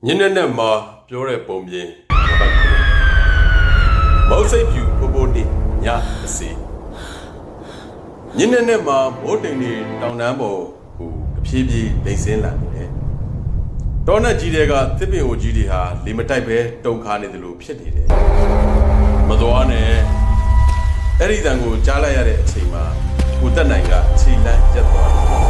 ညနေနဲ့မှာပြောတဲ့ပုံပြင်မောက်စိတ်ဖြူပို့ပို့နေညအစီညနေနဲ့မှာမိုးတိမ်နေတောင်တန်းပေါ်ကိုအဖြည်းဖြည်းလိမ့်ဆင်းလာနေတယ်တောနက်ကြီးတွေကသစ်ပင်အိုကြီးတွေဟာလေမတိုက်ပဲတုန်ခါနေတယ်လို့ဖြစ်နေတယ်မတော်နဲ့အဲ့ဒီတန်ကိုကြားလိုက်ရတဲ့အချိန်မှာကိုတက်နိုင်ကခြေလမ်းရက်သွားတယ်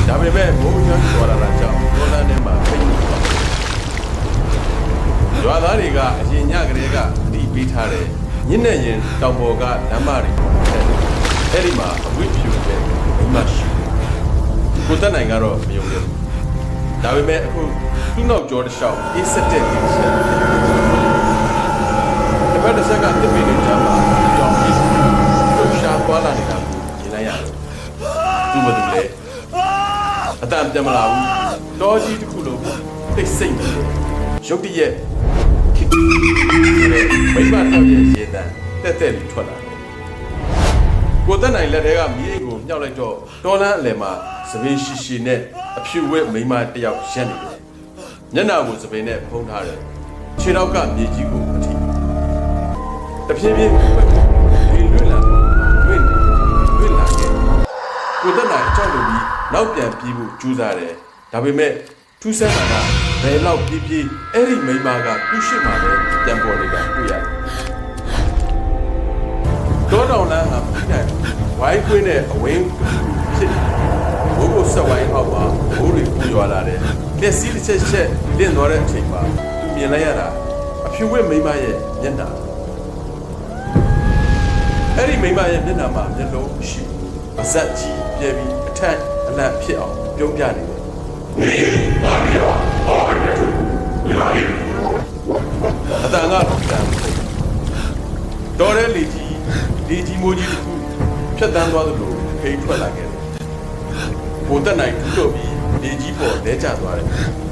ဒါပေမဲ့မိုးရွာသွားတာကြောင့်ဒေါ်လာနဲ့မှဖိတ်နေတယ်။ရွာသားတွေကအရင်ညကလေးကဒီပေးထားတဲ့ညနေရင်တောင်ပေါ်ကလမ်းမတွေအဲ့ဒီမှာအဝိဖြူတဲ့မိမရှိကိုတက်နိုင်ကတော့မယုံဘူး။ဒါပေမဲ့အခုသူ့နောက်ကျော်တစ်လျှောက်အေးစက်တဲ့ဒီချက်တပတ်တစ်ဆက်ကတစ်ပင်တွေကြားမှာကြောင်ပြီးသူ့ရှာသွားလာနေတာကိုမြင်လိုက်ရတယ်။သူ့ဘယ်သူလဲအတန်ပြန်မလာဘူးတောကြီးတစ်ခုလုံးသိစိတ်နေတယ်ရုတ်တရက်မိမတောက်ရဲ့ရေတန်းတက်တက်လေးထွက်လာတယ်ကိုတက်နိုင်လက်ထဲကမီးအိမ်ကိုမြှောက်လိုက်တော့တော်လန်းအလယ်မှာသပင်ရှိရှိနဲ့အဖြူဝဲမိမတယောက်ရက်နေတယ်မျက်နှာကိုသပင်နဲ့ဖုံးထားတယ်ခြေထောက်ကမြေကြီးကိုအထိတဖြည်းဖြည်းဒီလွတ်လာခဲ့ကိုတက်နိုင်ကြောက်လို့ပြီးနောက်ပြန်ပြေးဖို့ကြိုးစားတယ်ဒါပေမဲ့ထူးဆန်းတာကဘယ်လောက်ပြေးပြေးအဲ့ဒီမိန်းမကသူ့ရှိမှပဲပြန်ပေါ်နေတာတွေ့ရတယ်တောတောင်လန်းဟာပြည့်တယ်ဝိုင်းခွင်းနဲ့အဝင်းဖြစ်နေဘိုးကိုဆက်ဝိုင်းအောက်မှာဘိုးတွေပူရွာလာတယ်လက်စည်းတစ်ချက်ချက်လင့်သွားတဲ့အချိန်မှာသူမြင်လိုက်ရတာအဖြူဝဲမိန်းမရဲ့မျက်နှာအဲ့ဒီမိန်းမရဲ့မျက်နှာမှာမျက်လုံးရှိပါဇက်ကြီးပြဲပြီးအထက်အလန့်ဖြစ်အောင်ပြုံးပြနေတယ်အတန်ကတော့တန်တော်တဲ့လေကြီးမိုးကြီးတစ်ခုဖြတ်တန်းသွားသလိုခိတ်ထွက်လာခဲ့တယ်ဘိုးတက်နိုင်ထူတော့ပြီးလေကြီးပေါ်လဲကျသွားတယ်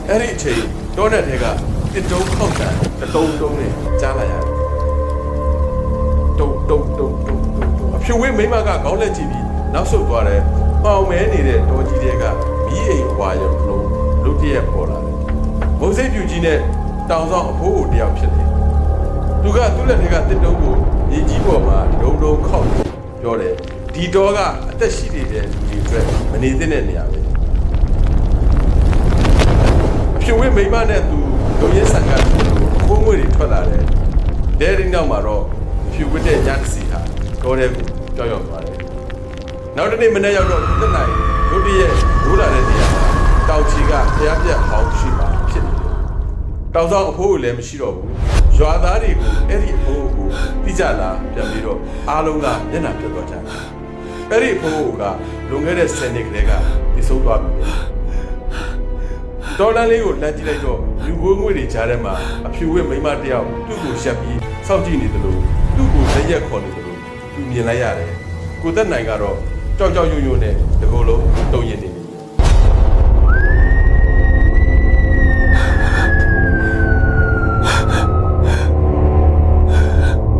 အဲ့ဒီအချိန်တောနဲ့တဲကတစ်တုံးခောက်တာတုံးနဲ့ကြားလိုက်ရတယ်တုံအဖြူဝင်းမိမကခေါင်းလက်ကြည့်ပြီးနောက်ဆုတ်သွားတယ်ပေါင်မဲနေတဲ့တော်ကြီးတွေကမီးအိမ်ဝါရုံလုံးလုတ်တရက်ပေါ်လာတယ်မုံစိတ်ပြူကြီးနဲ့တောင်ဆောင်အဖိုးကိုတယောက်ဖြစ်တယ်သူကသူ့လက်ထဲကတစ်တုံးကိုမြေကြီးပေါ်မှာဒုံခောက်ပြောတယ်ဒီတော့ကအသက်ရှိနေတဲ့လူတွေအတွက်မနေသင့်တဲ့နေရာပဲအဖြူဝင်းမိမနဲ့သူလုံရဲဆန်ကခိုးငွေတွေထွက်လာတယ်ဒဲရင်းနောက်မှာတော့ဖြူဝတ်တဲ့ညတစ်စီဟာတော်တဲ့ကိုကြောက်ရွံ့သွားတယ်နောက်တစ်နေ့မနေ့ရောက်တော့တက်နိုင်ရုတ်တရက်ရိုးလာတဲ့နေရာမှာတောင်ချီကဖျားပြက်ဟောင်းရှိပါဖြစ်နေတယ်။တောင်ဆောင်အဖိုးကိုလည်းမရှိတော့ဘူး။ရွာသားတွေကိုအဲ့ဒီအဖိုးကိုတိကျလာပြန်ပြီးတော့အားလုံးကမျက်နှာပြတ်သွားကြတယ်။အဲ့ဒီအဖိုးကလွန်ခဲ့တဲ့10နှစ်ကလေးကဒီဆုံးသွားပြီ။ဒေါ်လာလေးကိုလက်ကြည့်လိုက်တော့လူကိုငွေတွေကြားထဲမှာအဖြူဝဲမိမတယောက်သူ့ကိုရှက်ပြီးစောင့်ကြည့်နေတယ်လို့သူ့ကိုလက်ရက်ခေါ်နေတယ်လို့သူမြင်လိုက်ရတယ်။ကိုသက်နိုင်ကတော့ကြောက်ရွံ့နဲ့ဒီကုလုံးတုံရင်နေ